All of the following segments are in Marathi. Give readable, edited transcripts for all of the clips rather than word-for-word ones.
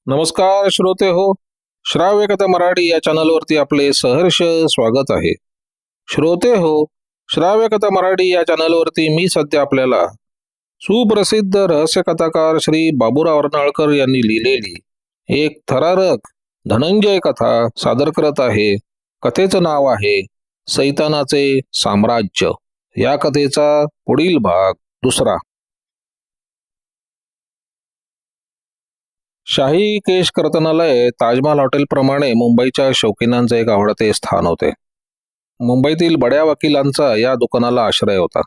नमस्कार श्रोते हो. श्राव्य कथा मराठी या चॅनलवरती आपले सहर्ष स्वागत आहे. श्रोते हो, श्राव्य कथा मराठी या चॅनलवरती मी सध्या आपल्याला सुप्रसिद्ध रहस्य कथाकार श्री बाबूराव अर्नाळकर यांनी लिहिलेली एक थरारक धनंजय कथा सादर करत आहे. कथेचं नाव आहे सैतानाचे साम्राज्य. या कथेचा पुढील भाग दुसरा. शाही केश कर्तनालय ताजमहाल हॉटेलप्रमाणे मुंबईच्या शौकीनांचे एक आवडते स्थान होते. मुंबईतील बड्या वकिलांचा या दुकानाला आश्रय होता.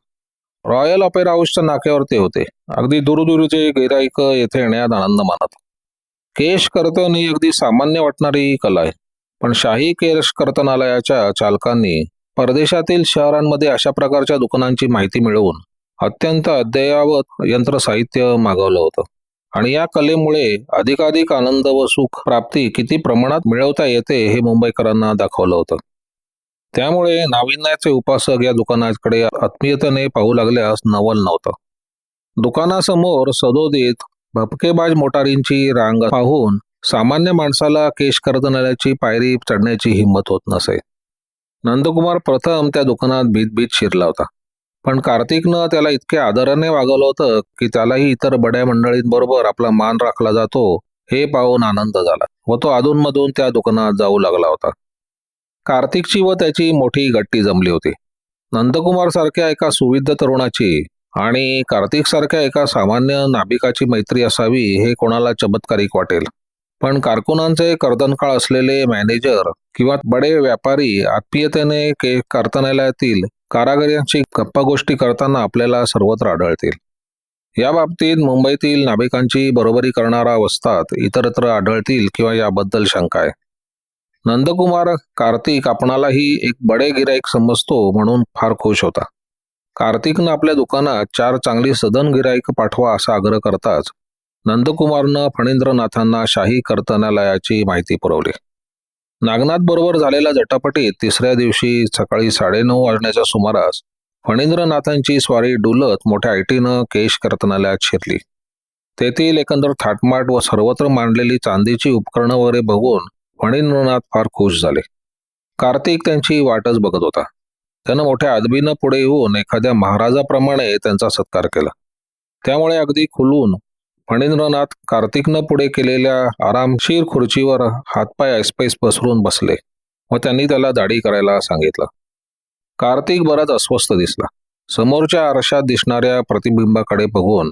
रॉयल ऑपेरा हाऊसच्या नाक्यावरती होते. अगदी दूरदूरचे गिराईक येथे येण्यात आनंद मानत. केश कर्तन ही अगदी सामान्य वाटणारी कला आहे, पण शाही केश कर्तनालयाच्या चालकांनी परदेशातील शहरांमध्ये अशा प्रकारच्या दुकानांची माहिती मिळवून अत्यंत अद्ययावत यंत्रसाहित्य मागवलं होतं. आणि या कलेमुळे अधिकाधिक आनंद व सुख प्राप्ती किती प्रमाणात मिळवता येते हे मुंबईकरांना दाखवलं होतं. त्यामुळे नाविन्याचे उपासक या दुकानाकडे आत्मीयतेने पाहू लागल्यास नवल नव्हतं. दुकानासमोर सदोदित भपकेबाज मोटारींची रांग पाहून सामान्य माणसाला केश कर्तनालयाची पायरी चढण्याची हिंमत होत नसे. नंदकुमार प्रथम त्या दुकानात भीत शिरला होता, पण कार्तिकनं त्याला इतके आदराने वागवलं होतं की त्यालाही इतर बड्या मंडळींबरोबर आपला मान राखला जातो हे पाहून आनंद झाला व तो अधूनमधून त्या दुकानात जाऊ लागला होता. कार्तिकची व त्याची मोठी गट्टी जमली होती. नंदकुमार सारख्या एका सुविद्ध तरुणाची आणि कार्तिक सारख्या एका सामान्य नाभिकाची मैत्री असावी हे कोणाला चमत्कारिक वाटेल, पण कारकुनांचे कर्तनकाळ असलेले मॅनेजर किंवा बडे व्यापारी आत्मीयतेने कर्तनालयातील कारागिरांची गप्पा गोष्टी करताना आपल्याला सर्वत्र आढळतील. या बाबतीत मुंबईतील नाभिकांची बरोबरी करणारा वस्ताद इतरत्र आढळतील किंवा याबद्दल शंका आहे. नंदकुमार कार्तिक आपणालाही एक बडे गिराईक समजतो म्हणून फार खुश होता. कार्तिकनं आपल्या दुकानात 4 चांगली सधन गिराईक पाठवा असा आग्रह करताच नंदकुमारनं फणींद्रनाथांना शाही कर्तनालयाची माहिती पुरवली. नागनाथ बरोबर झालेल्या जटापटीत तिसऱ्या दिवशी सकाळी 9:30 वाजण्याच्या सुमारास फणींद्रनाथांची स्वारी डुलत मोठ्या ऐटीनं केश कर्तनालयात शिरली. तेथील एकंदर थाटमाट व सर्वत्र मांडलेली चांदीची उपकरणं वगैरे बघून फणींद्रनाथ फार खुश झाले. कार्तिक त्यांची वाटच बघत होता. त्यानं मोठ्या अदबीनं पुढे येऊन एखाद्या महाराजाप्रमाणे त्यांचा सत्कार केला. त्यामुळे अगदी खुलून फणींद्रनाथ कार्तिकनं पुढे केलेल्या आरामशीर खुर्चीवर हातपाय ऐसपैस पसरून बसले व त्यांनी त्याला दाढी करायला सांगितलं. कार्तिक बराच अस्वस्थ दिसला. समोरच्या आरशात दिसणाऱ्या प्रतिबिंबाकडे बघून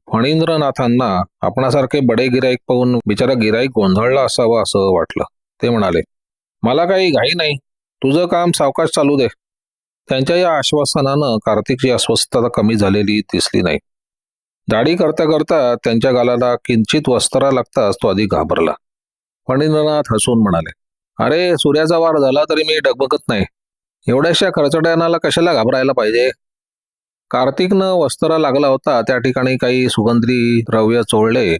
फणींद्रनाथांना आपणासारखे बडे गिराईक पाहून बिचारा गिराईक गोंधळला असावा असं वाटलं. ते म्हणाले, मला काही घाई नाही, तुझं काम सावकाश चालू दे. त्यांच्या या आश्वासनानं कार्तिकची अस्वस्थता कमी झालेली दिसली नाही. दाढी करता करता त्यांच्या गालाला किंचित वस्त्रा लागताच तो अधिक घाबरला. फणींद्रनाथ हसून म्हणाले, अरे, सूर्याचा वार झाला तरी मी डगबगत नाही. एवढ्याशा खरचट्यानाला कशाला घाबरायला पाहिजे. कार्तिकनं वस्त्रा लागला होता त्या ठिकाणी काही सुगंधी द्रव्य चोळले.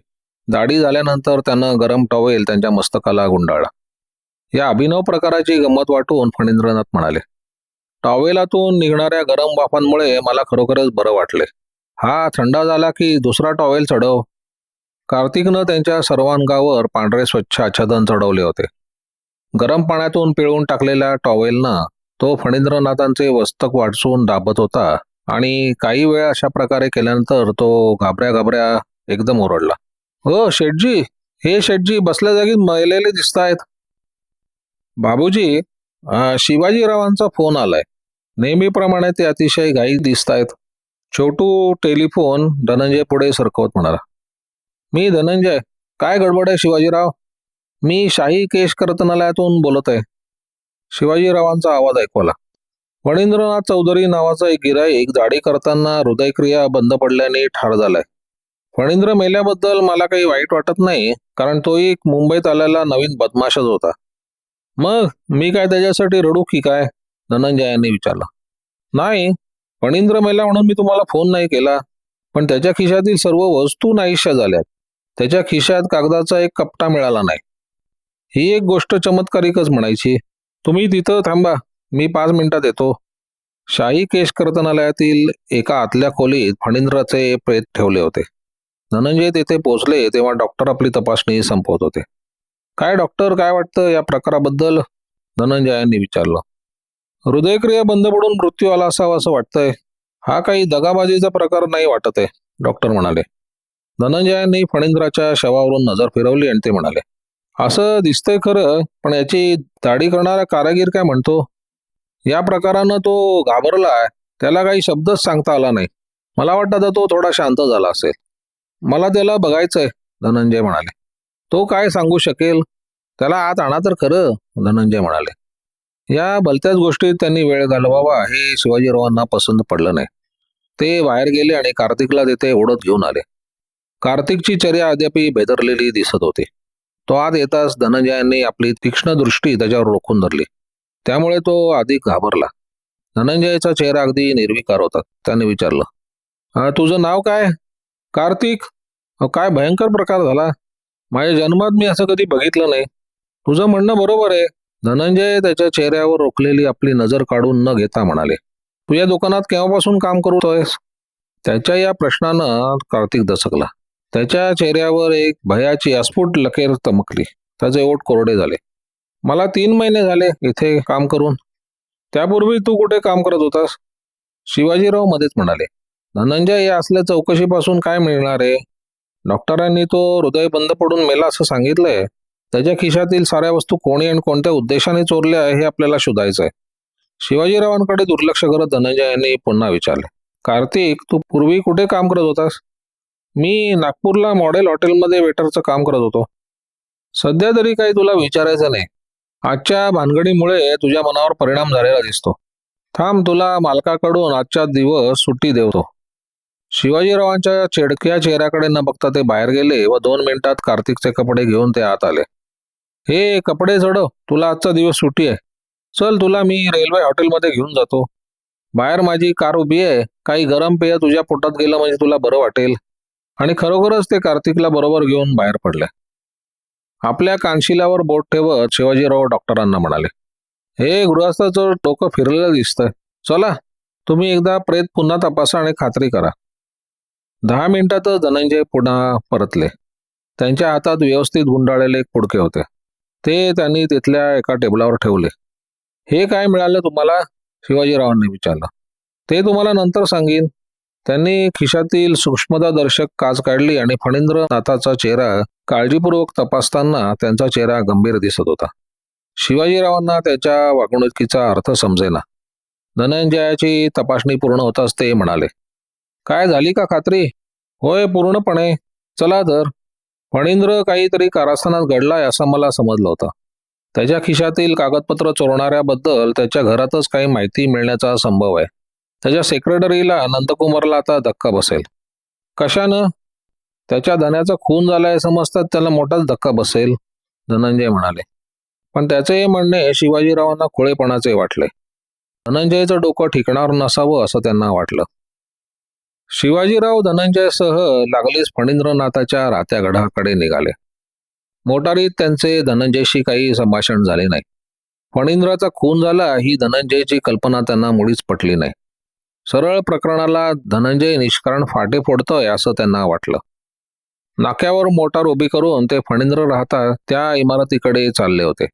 दाढी झाल्यानंतर त्यानं गरम टॉवेल त्यांच्या मस्तकाला गुंडाळला. या अभिनव प्रकाराची गंमत वाटून फणींद्रनाथ म्हणाले, टॉवेलातून निघणाऱ्या गरम वाफांमुळे मला खरोखरच बरं वाटले. हा थंड झाला की दुसरा टॉवेल चढव. कार्तिकनं त्यांच्या सर्वांगावर पांढरे स्वच्छ आच्छादन चढवले होते. गरम पाण्यातून पिळून टाकलेल्या टॉवेलनं तो फणींद्रनाथांचे वस्तक वाटसून दाबत होता आणि काही वेळ अशा प्रकारे केल्यानंतर तो घाबऱ्या एकदम ओरडला, हो शेठजी, हे शेठजी बसल्या जागी मेलेले दिसतायत. बाबूजी, शिवाजीरावांचा फोन आलाय. नेहमीप्रमाणे ते अतिशय घाई दिसतायत. छोटू टेलिफोन धनंजय पुढे सरकवत म्हणाला, मी धनंजय. काय गडबड आहे शिवाजीराव? मी शाही केश कर्तनालयातून बोलत आहे. शिवाजीरावांचा आवाज ऐकू आला. फणींद्रनाथ चौधरी नावाचा एक गिराईक दाढी करताना हृदयक्रिया बंद पडल्याने ठार झालाय. फणींद्र मेल्याबद्दल मला काही वाईट वाटत नाही, कारण तो एक मुंबईत आलेला नवीन बदमाशच होता. मग मी काय त्याच्यासाठी रडू की काय? धनंजयाने विचारलं. नाही, फणींद्र मेला म्हणून मी तुम्हाला फोन नाही केला, पण त्याच्या खिशातील सर्व वस्तू नाहीशा झाल्यात. त्याच्या खिशात कागदाचा एक कपटा मिळाला नाही. ही एक गोष्ट चमत्कारिकच म्हणायची. तुम्ही तिथं थांबा, मी 5 मिनिटात येतो. शाही केश कर्तनालयातील एका आतल्या खोलीत फणींद्राचे प्रेत ठेवले होते. धनंजय तिथे पोहोचले तेव्हा डॉक्टर आपली तपासणी संपवत होते. काय डॉक्टर, काय वाटतं या प्रकाराबद्दल? धनंजयांनी विचारलं. हृदयक्रिया बंद पडून मृत्यू आला असावा असं वाटतंय. हा काही दगाबाजीचा प्रकार नाही वाटत आहे, डॉक्टर म्हणाले. धनंजयांनी फणींद्राच्या शवावरून नजर फिरवली आणि ते म्हणाले, असं दिसतंय खरं, पण याची दाढी करणारा कारागीर काय म्हणतो? या प्रकारानं तो घाबरलाय, त्याला काही शब्दच सांगता आला नाही. मला वाटतं आता तो थोडा शांत झाला असेल. मला त्याला बघायचंय, धनंजय म्हणाले. तो काय सांगू शकेल? त्याला आत आणा तर खरं, धनंजय म्हणाले. या भलत्याच गोष्टीत त्यांनी वेळ घालवावा हे शिवाजीरावांना पसंत पडलं नाही. ते बाहेर गेले आणि कार्तिकला तिथे ओढत घेऊन आले. कार्तिकची चर्या अद्यापि बेदरलेली दिसत होती. तो आत येताच धनंजयांनी आपली तीक्ष्ण दृष्टी त्याच्यावर रोखून धरली. त्यामुळे तो अधिक घाबरला. धनंजयचा चेहरा अगदी निर्विकार होता. त्याने विचारलं, तुझं नाव काय? कार्तिक. काय भयंकर प्रकार झाला. माझ्या जन्मात मी असं कधी बघितलं नाही. तुझं म्हणणं बरोबर आहे, धनंजय त्याच्या चेहऱ्यावर रोखलेली आपली नजर काढून न घेता म्हणाले. तू या दुकानात केव्हापासून काम करतोयस? त्याच्या या प्रश्नानं कार्तिक दचकला. त्याच्या चेहऱ्यावर एक भयाची अस्फुट लकेर चमकली. त्याचे ओठ कोरडे झाले. मला 3 महिने झाले इथे काम करून. त्यापूर्वी तू कुठे काम करत होतास? शिवाजीराव मध्येच म्हणाले. धनंजय, या असल्या चौकशीपासून काय मिळणार आहे? डॉक्टरांनी तो हृदय बंद पडून मेला असं सांगितलंय. त्याच्या खिशातील साऱ्या वस्तू कोणी आणि कोणत्या उद्देशाने चोरल्या हे आपल्याला शोधायचं आहे. शिवाजीरावांकडे दुर्लक्ष करत धनंजय यांनी पुन्हा विचारले. कार्तिक, तू पूर्वी कुठे काम करत होतास? मी नागपूरला मॉडेल हॉटेलमध्ये वेटरचं काम करत होतो. सध्या तरी काही तुला विचारायचं नाही. आजच्या भानगडीमुळे तुझ्या मनावर परिणाम झालेला दिसतो. थांब, तुला मालकाकडून आजच्या दिवस सुट्टी देतो. शिवाजीरावांच्या चिडक्या चेहऱ्याकडे न बघता ते बाहेर गेले व 2 मिनिटात कार्तिकचे कपडे घेऊन ते आत आले. हे कपडे चढव, तुला आजचा दिवस सुट्टी आहे. चल, तुला मी रेल्वे हॉटेलमध्ये घेऊन जातो. बाहेर माझी कार उभी आहे. काही गरम पेय तुझ्या पोटात गेलं म्हणजे तुला बरं वाटेल. आणि खरोखरच ते कार्तिकला बरोबर घेऊन बाहेर पडले. आपल्या कानशिलावर बोट ठेवत शिवाजीराव डॉक्टरांना म्हणाले, हे गृहस्थाचं डोकं फिरलेलं दिसतंय. चला, तुम्ही एकदा प्रेत पुन्हा तपासा आणि खात्री करा. 10 मिनिटातच धनंजय पुन्हा परतले. त्यांच्या हातात व्यवस्थित गुंडाळलेले पुडके होते. ते त्यांनी तिथल्या एका टेबलावर ठेवले. हे काय मिळालं तुम्हाला? शिवाजीरावांनी विचारलं. ते तुम्हाला नंतर सांगेन. त्यांनी खिशातील सूक्ष्मतादर्शक काच काढली आणि फणींद्रनाथाचा चेहरा काळजीपूर्वक तपासताना त्यांचा चेहरा गंभीर दिसत होता. शिवाजीरावांना त्याच्या वागणुकीचा अर्थ समजेना. धनंजयाची तपासणी पूर्ण होताच ते म्हणाले, काय झाली का खात्री? होय, पूर्णपणे. चला तर. फणींद्र काहीतरी कारस्थानात घडलाय असं मला समजलं होतं. त्याच्या खिशातील कागदपत्र चोरणाऱ्याबद्दल त्याच्या घरातच काही माहिती मिळण्याचा संभव आहे. त्याच्या सेक्रेटरीला नंदकुमारला आता धक्का बसेल. कशानं? त्याच्या धन्याचा खून झालाय समजतात त्याला मोठाच धक्का बसेल, धनंजय म्हणाले. पण त्याचे हे म्हणणे शिवाजीरावांना खुळेपणाचे वाटले. धनंजयचं डोकं ठिकणार नसावं असं त्यांना वाटलं. शिवाजीराव धनंजयसह लागलीच फणींद्रनाथाच्या राहत्या गडाकडे निघाले. मोटारीत त्यांचे धनंजयशी काही संभाषण झाले नाही. फणींद्राचा खून झाला ही धनंजयची कल्पना त्यांना मुळीच पटली नाही. सरळ प्रकरणाला धनंजय निष्कारण फाटे फोडतोय असं त्यांना वाटलं. नाक्यावर मोटार उभी करून ते फणींद्र राहता त्या इमारतीकडे चालले होते.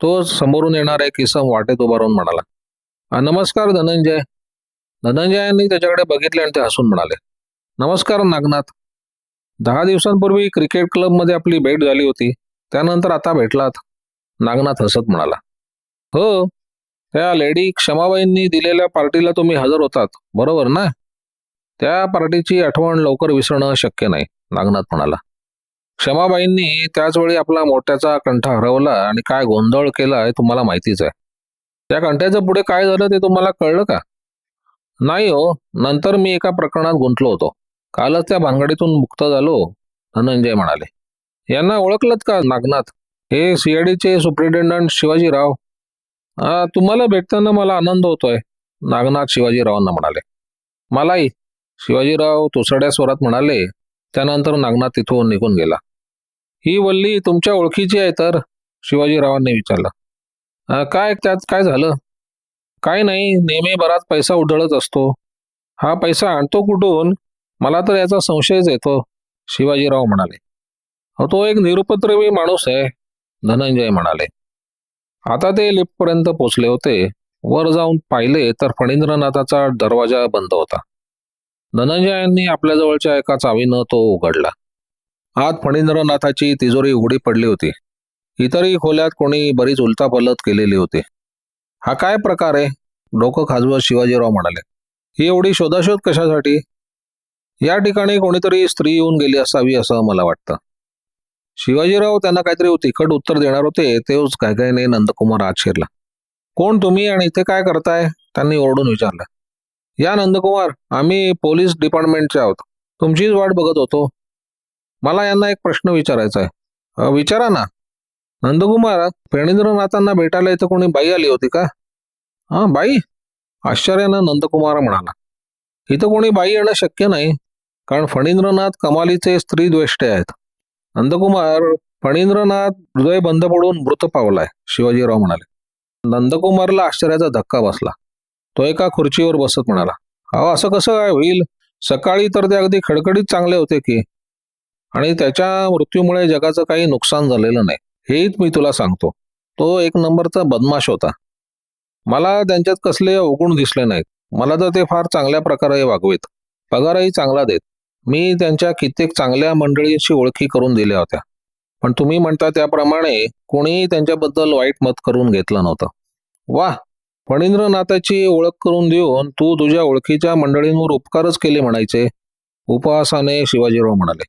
तो समोरून येणारा एक इसम वाटेत उभा राहून म्हणाला, नमस्कार धनंजय. धनंजयांनी त्याच्याकडे बघितले आणि ते हसून म्हणाले, नमस्कार नागनाथ. 10 दिवसांपूर्वी क्रिकेट क्लबमध्ये आपली भेट झाली होती. त्यानंतर आता भेटलात. नागनाथ हसत म्हणाला, हो, त्या लेडी क्षमाबाईंनी दिलेल्या पार्टीला तुम्ही हजर होतात, बरोबर ना? त्या पार्टीची आठवण लवकर विसरणं शक्य नाही, नागनाथ म्हणाला. क्षमाबाईंनी त्याच वेळी आपला मोठ्याचा कंठ हरवला आणि काय गोंधळ केला हे तुम्हाला माहितीच आहे. त्या कंठ्याचं पुढे काय झालं ते तुम्हाला कळलं का? नाही हो, नंतर मी एका प्रकरणात गुंतलो होतो. कालच त्या भानगडीतून मुक्त झालो, धनंजय म्हणाले. यांना ओळखलत का नागनाथ? हे सीआयडीचे सुप्रिटेंडंट शिवाजीराव. तुम्हाला भेटताना मला आनंद होतोय, नागनाथ शिवाजीरावांना म्हणाले. मलाही, शिवाजीराव तुसड्या स्वरात म्हणाले. त्यानंतर नागनाथ तिथून निघून गेला. ही वल्ली तुमच्या ओळखीची आहे तर? शिवाजीरावांनी विचारलं. काय त्यात काय झालं? काय नाही, नेहमी बराच पैसा उधळत असतो. हा पैसा आणतो कुठून? मला तर याचा संशयच येतो. शिवाजीराव म्हणाले. "अहो, तो एक निरुपद्रवी माणूस आहे," धनंजय म्हणाले. आता ते लिफ्टपर्यंत पोचले होते. वर जाऊन पाहिले तर फणींद्रनाथाचा दरवाजा बंद होता. धनंजयांनी आपल्या जवळच्या एका चावीनं तो उघडला. आत फणींद्रनाथाची तिजोरी उघडी पडली होती. इतरही खोल्यात कोणी बरीच उलतापलत केलेली होती. "हा काय प्रकार आहे?" डोकं खाजवत शिवाजीराव म्हणाले. "ही एवढी शोधाशोध कशासाठी?" "या ठिकाणी कोणीतरी स्त्री येऊन गेली असावी असं मला वाटतं." शिवाजीराव त्यांना काहीतरी तिखट उत्तर देणार होते तेव्हाच घाईघाईने नंदकुमार आत शिरला. "कोण तुम्ही आणि इथे काय करताय?" त्यांनी ओरडून विचारलं. "या नंदकुमार, आम्ही पोलीस डिपार्टमेंटचे आहोत. तुमचीच वाट बघत होतो. मला यांना एक प्रश्न विचारायचा आहे." विचारा ना." "नंदकुमार, फणींद्रनाथांना भेटायला इथं कोणी बाई आली होती का?" "हां, बाई?" आश्चर्यानं नंदकुमार म्हणाला. "इथं कोणी बाई येणं शक्य नाही, कारण फणींद्रनाथ कमालीचे स्त्रीद्वेष्टे आहेत." "नंदकुमार, फणींद्रनाथ हृदय बंद पडून मृत पावलाय," शिवाजीराव म्हणाले. नंदकुमारला आश्चर्याचा धक्का बसला. तो एका खुर्चीवर बसत म्हणाला, "अहो, असं कसं काय होईल? सकाळी तर ते अगदी खडखडीत चांगले होते की, आणि त्याच्या मृत्यूमुळे जगाचं काही नुकसान झालेलं नाही. हेच मी तुला सांगतो. तो एक नंबरचा बदमाश होता. मला त्यांच्यात कसले अवगुण दिसले नाहीत. मला तर ते फार चांगल्या प्रकारे वागवीत. पगारही चांगला देत. मी त्यांच्या कित्येक चांगल्या मंडळींशी ओळखी करून दिल्या होत्या. पण तुम्ही म्हणता त्याप्रमाणे कोणीही त्यांच्याबद्दल वाईट मत करून घेतलं नव्हतं." "वाह! फणींद्रनाथाची ओळख करून देऊन तू तुझ्या ओळखीच्या मंडळींवर उपकारच केले म्हणायचे," उपहासाने शिवाजीराव म्हणाले.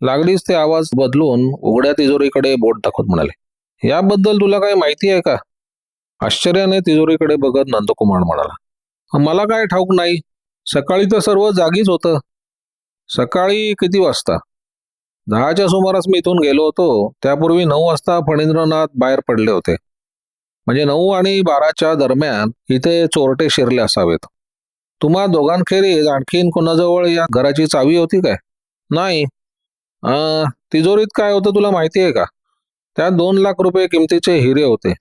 लागलीच ते आवाज बदलून उघड्या तिजोरीकडे बोट दाखवत म्हणाले, "याबद्दल तुला काही माहिती आहे का?" आश्चर्याने तिजोरीकडे बघत नंदकुमार म्हणाला, "मला काय ठाऊक नाही. सकाळी तर सर्व जागीच होतं." "सकाळी किती वाजता?" "10च्या सुमारास मी इथून गेलो होतो. त्यापूर्वी 9 वाजता फणींद्रनाथ बाहेर पडले होते. म्हणजे 9 आणि 12च्या दरम्यान इथे चोरटे शिरले असावेत." "तुम्हा दोघांखेरीज आणखीन कोणाजवळ या घराची चावी होती काय?" "नाही." तिजोरीत काय होतं तुला माहिती आहे का?" "त्यात 2 लाख रुपये किमतीचे हिरे होते."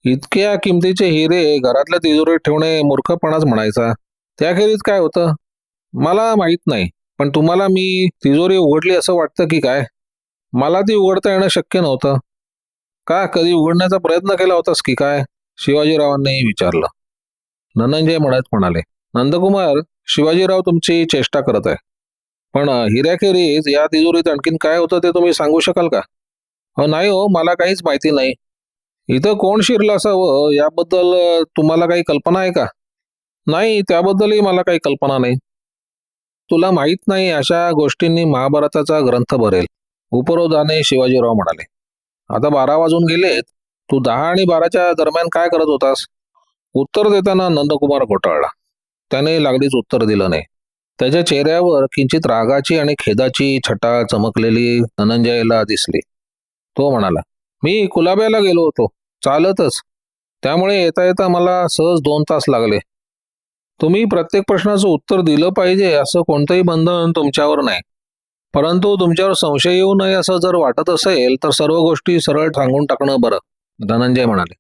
"इतक्या किमतीचे हिरे घरातल्या तिजोरीत ठेवणे मूर्खपणाच म्हणायचा. त्याखेरीज काय होतं?" "मला माहीत नाही. पण तुम्हाला मी तिजोरी उघडली असं वाटतं की काय?" "मला ती उघडता येणं शक्य नव्हतं." "का, कधी उघडण्याचा प्रयत्न केला होतास की काय?" शिवाजीरावांनी विचारलं. धनंजय म्हणत म्हणाले, "नंदकुमार, शिवाजीराव तुमची चेष्टा करत आहे. पण हिऱ्याखेरीज या तिजोरीत आणखीन काय होतं ते तुम्ही सांगू शकाल का?" नाही हो, मला काहीच माहिती नाही." "इथं कोण शिरलं असावं याबद्दल तुम्हाला काही कल्पना आहे का?" "नाही, त्याबद्दलही मला काही कल्पना नाही." "तुला माहीत नाही अशा गोष्टींनी महाभारताचा ग्रंथ भरेल," उपरोधाने शिवाजीराव म्हणाले. "आता 12 वाजून गेलेत. तू 10 आणि 12च्या दरम्यान काय करत होतास?" उत्तर देताना नंदकुमार घोटाळला. त्याने लागलीच उत्तर दिलं नाही. त्याच्या चेहऱ्यावर किंचित रागाची आणि खेदाची छटा चमकलेली धनंजयला दिसली. तो म्हणाला, "मी कुलाब्याला गेलो होतो, चालतच. त्यामुळे येता येता मला सहज 2 तास लागले." "तुम्ही प्रत्येक प्रश्नाचं उत्तर दिलं पाहिजे असं कोणतंही बंधन तुमच्यावर नाही. परंतु तुमच्यावर संशय येऊ नये असं जर वाटत असेल तर सर्व गोष्टी सरळ सांगून टाकणं बरं," धनंजय म्हणाले.